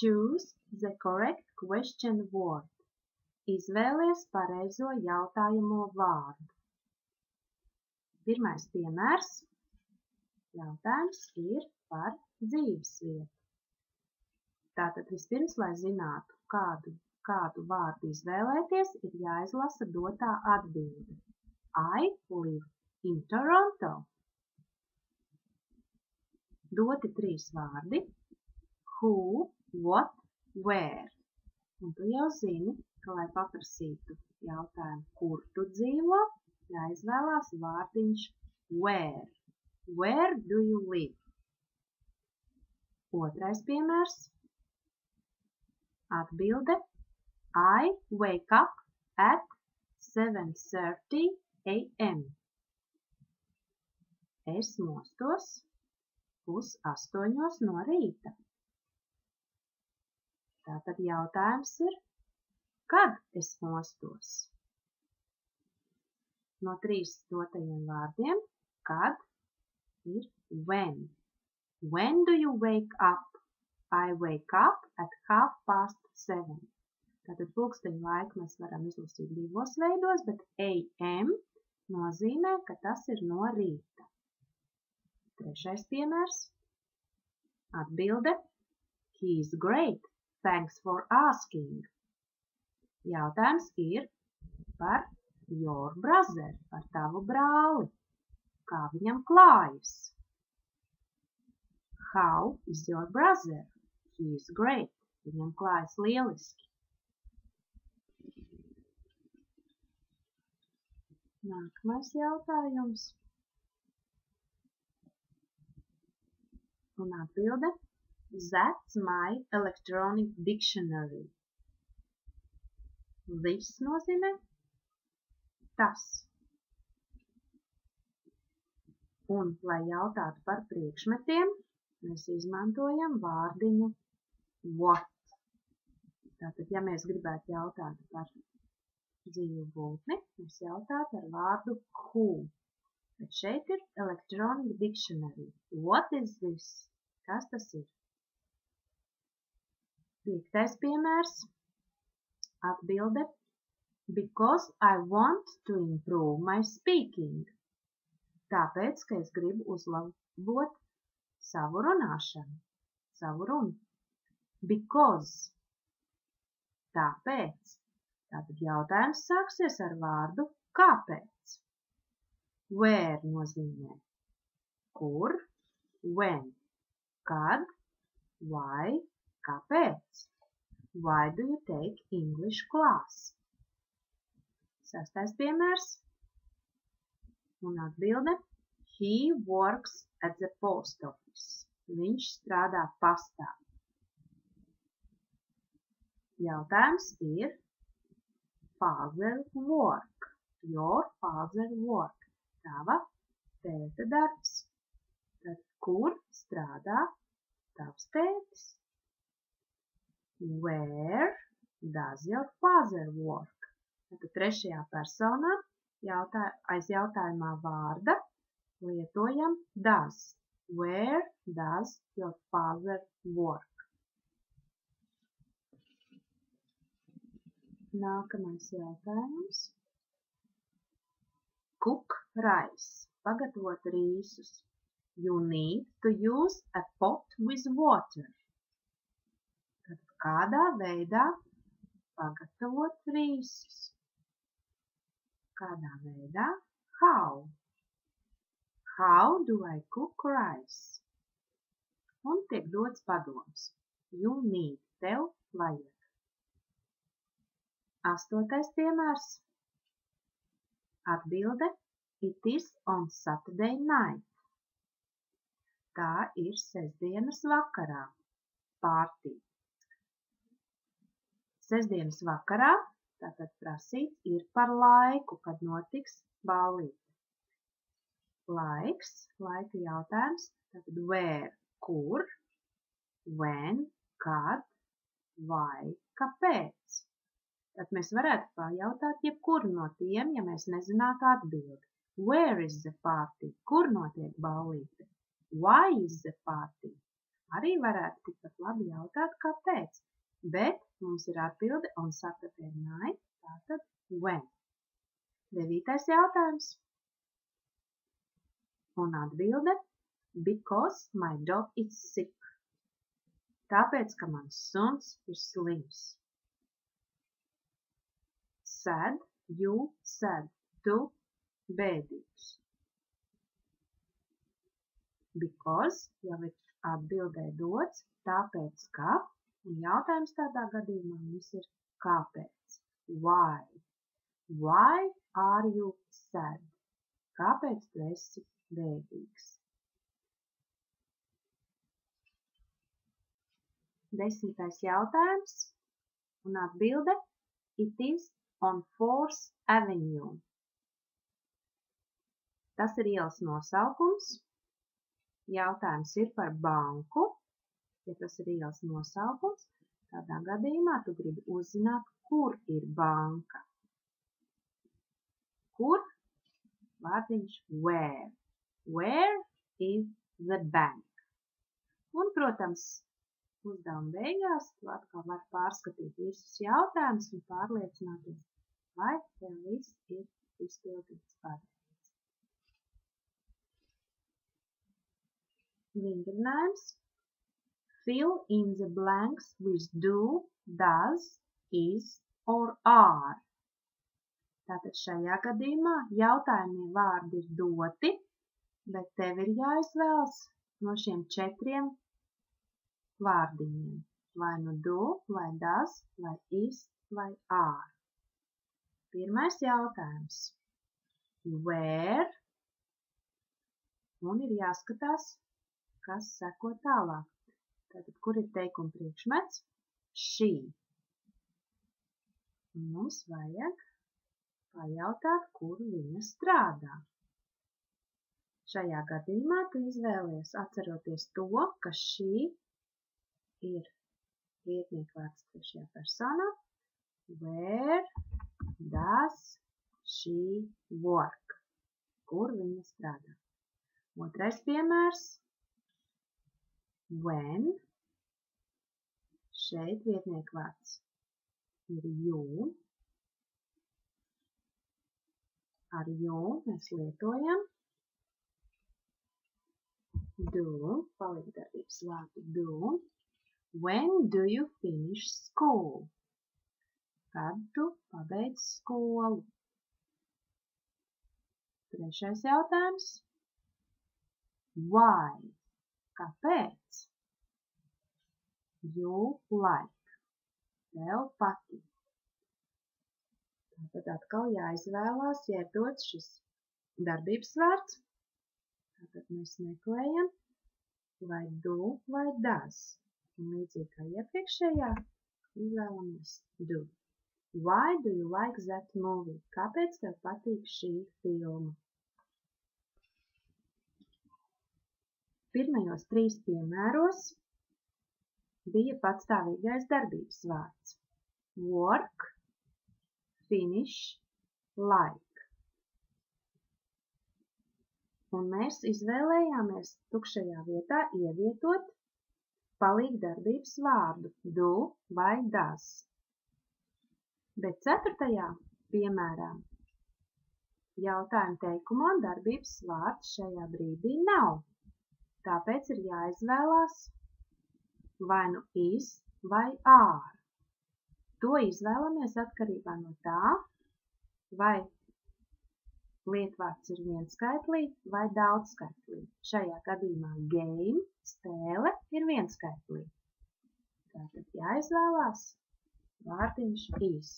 Choose the correct question word. Izvēlies pareizo jautājamo vārdu. Pirmais piemērs. Jautājums ir par dzīvesvietu. Tātad vispirms, lai zinātu, kādu vārdu izvēlēties, ir jāizlasa dotā atbilde. I live in Toronto. Doti 3 vārdi. Who, what, where. Un tu jau zini, ka, lai paprasītu jautājumu, kur tu dzīvo, jāizvēlās vārdiņš where. Where do you live? Otrais piemērs. Atbilde. I wake up at 7:30 a.m. Es mostos 7:30 no rīta. Tātad jautājums ir, kad es mostos? No 3 dotajiem vārdiem, kad ir when. When do you wake up? I wake up at 7:30. Tātad pulksteņu laiku mēs varam izlasīt divos veidos, bet AM nozīmē, ka tas ir no rīta. Trešais piemērs. Atbilde. He is great. Thanks for asking. Jautājums ir par your brother, par tavu brāli. Kā viņam klājas? How is your brother? He is great. Viņam klājas lieliski. Nākamais jautājums. Un atbilde. That's my electronic dictionary. This nozīmē tas. Un, lai jautātu par priekšmetiem, mēs izmantojam vārdiņu what. Tātad, ja mēs gribētu jautāt par dzīvu būtni, mēs jautātu ar vārdu who. Bet šeit ir electronic dictionary. What is this? Kas tas ir? 5. piemērs. Atbilde. Because I want to improve my speaking. Tāpēc, ka es gribu uzlabot savu runāšanu, savu runu. Because. Tāpēc. Tātad jautājums sāksies ar vārdu kāpēc. Where nozīmē kur, when, kad, why, kāpēc. Why do you take English class? 6. piemērs. Un atbilde. He works at the post office. Viņš strādā pastā. Jautājums ir father work. Your father work. Tava tēta darbs. Tad kur strādā tavs tētis? Where does your father work? Tad 3. personā aiz jautājumā vārda lietojam does. Where does your father work? Nākamais jautājums. Cook rice. Pagatavot rīsus. You need to use a pot with water. Tad kādā veidā pagatavot rīsus? Kādā veidā? How? How do I cook rice? Un tiek dots padoms. You need. Tev vajag. 8. piemērs. Atbilde. It is on Saturday night. Tā ir sestdienas vakarā. Party. Sestdienas vakarā, tātad prasīts ir par laiku, kad notiks ballīte. Laiks, laika jautājums, tātad where, kur, when, kad, vai, kāpēc. Tad mēs varētu pajautāt jebkuru no tiem, ja mēs nezinātu atbildi. Where is the party? Kur notiek ballīte? Why is the party? Arī varētu tikpat labi jautāt, kāpēc, bet mums ir atbilde on Saturday night, tātad when. 9. jautājums. Un atbilde because my dog is sick. Tāpēc, ka mans suns ir slims. Sad, you sad, tu bēdīgs. Because jau ir atbildē dots, tāpēc, ka, un jautājums tādā gadījumā mums ir kāpēc. Why? Why are you sad? Kāpēc tu esi bēdīgs? 10. jautājums un atbilde it is on 4th Avenue. Tas ir ielas nosaukums. Jautājums ir par banku. Ja tas ir ielas nosaukums, tādā gadījumā tu gribi uzzināt, kur ir banka. Kur? Vārdiņš where. Where is the bank? Un, protams, uzdevuma beigās tu atkal vari pārskatīt visus jautājumus un pārliecināties, vai tev viss ir izpildīts pareizi. Vingrinājums. Fill in the blanks with do, does, is or are. Tātad šajā gadījumā jautājumie vārdi ir doti, bet tev ir jāizvēlas no šiem 4 vārdiņiem. Vai nu do, vai does, vai is, vai are. Pirmais jautājums. Where? Un ir jāskatās, kas seko tālāk. Tātad, kur ir teikuma priekšmets? She. Un mums vajag pajautāt, kur viņa strādā. Šajā gadījumā tu izvēlies atceroties to, ka she ir vietniekvārds 3. personā. Where does she work? Kur viņa strādā? Otrais piemērs. When. Šeit vietniekvārds ir you. Ar you mēs lietojam do, palikdarbības vārdu do. When do you finish school? Kad tu pabeidz skolu? Trešais jautājums. Why? Kāpēc? You like. Tev patīk. Tātad atkal jāizvēlās, ja ir dots šis darbības vārds. Tātad mēs meklējam vai do vai does. Un līdzīgi kā iepriekšējā, izvēlamies do. Why do you like that movie? Kāpēc tev patīk šī filma? Pirmajos 3 piemēros bija patstāvīgais darbības vārds. Work, finish, like. Un mēs izvēlējāmies tukšajā vietā ievietot palīgdarbības vārdu do vai does. Bet 4. piemērā jautājuma teikumā darbības vārds šajā brīdī nav. Tāpēc ir jāizvēlās vai nu is vai are. To izvēlamies atkarībā no tā, vai lietvārds ir vienskaitlī vai daudzskaitlī. Šajā gadījumā game, spēle, ir vienskaitlī. Tātad jāizvēlās vārdiņš is.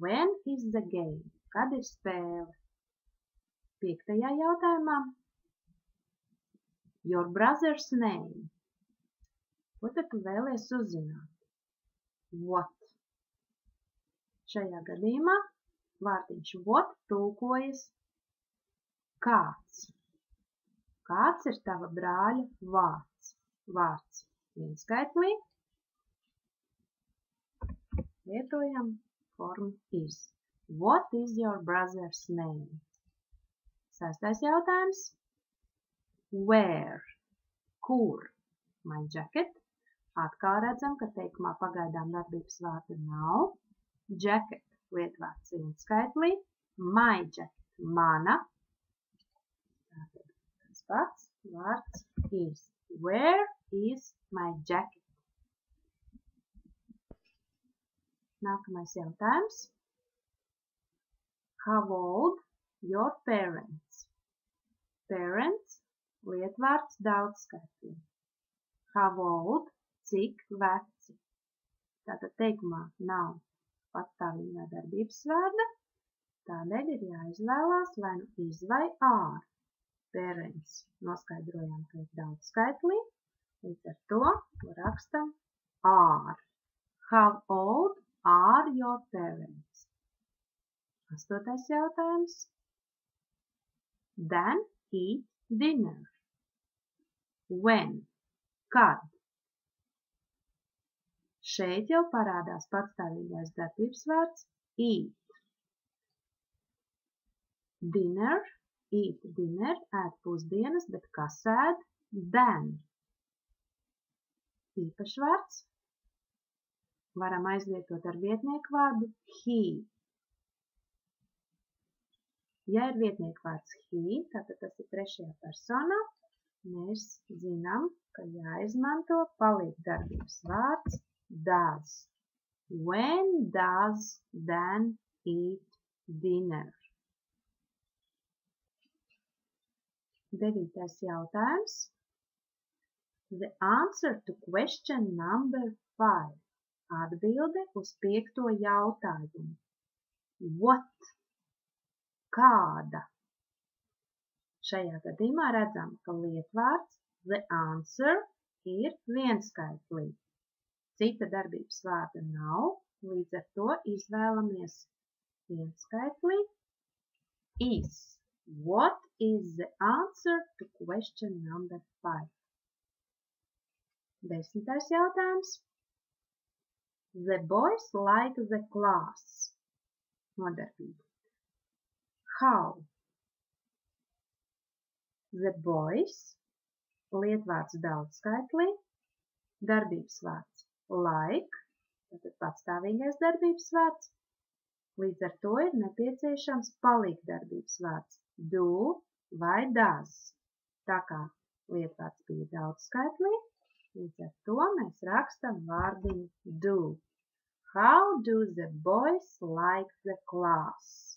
When is the game? Kad ir spēle? 5. jautājumā. Your brother's name. Ko tad tu vēlies uzzināt? What? Šajā gadījumā vārdiņš what tulkojas kāds. Kāds ir tava brāļa vārds? Vārds vienskaitlī. Lietojam formu is. What is your brother's name? 6. jautājums. Where? Kur? my jacket. Atkal redzam, ka teikumā pagaidām darbības vārda nav. Jacket lietvārds vienskaitlī. My jacket, mana. Tātad tas pats vārds is. Where is my jacket? Nākamais jautājums. How old your parents? Parents lietvārds daudzskaitlī. How old, cik veci. Tātad teikumā nav patstāvīgā darbības vārda, tādēļ ir jāizvēlās vai nu is vai are. Parents noskaidrojām, ka ir daudzskaitlī, līdz ar to rakstam are. How old are your parents? 8. jautājums. Then eat dinner. When? Kad? Šeit jau parādās patstāvīgais darbības vārds eat. Dinner, eat dinner, ēd pusdienas, bet kas ēd? Then. Īpašvārds varam aizvietot ar vietnieku vārdu he. Ja ir vietnieku vārds he, tātad tas ir trešajā personā, mēs zinām, ka jāizmanto palīgdarbības vārds does. When does Dan eat dinner? 9. jautājums. The answer to question number 5. Atbilde uz 5. jautājumu. What? Kāda? Šajā gadījumā redzam, ka lietvārds the answer ir vienskaitlī. Cita darbības vārda nav, līdz ar to izvēlamies vienskaitlī is. What is the answer to question number 5? 10. jautājums. The boys like the class. Nodarbība. How? The boys, lietvārds daudzskaitlī, darbības vārds like, tātad patstāvīgais darbības vārds, līdz ar to ir nepieciešams palīgdarbības vārds do vai does. Tā kā lietvārds bija daudzskaitlī, līdz ar to mēs rakstam vārdiņu do. How do the boys like the class?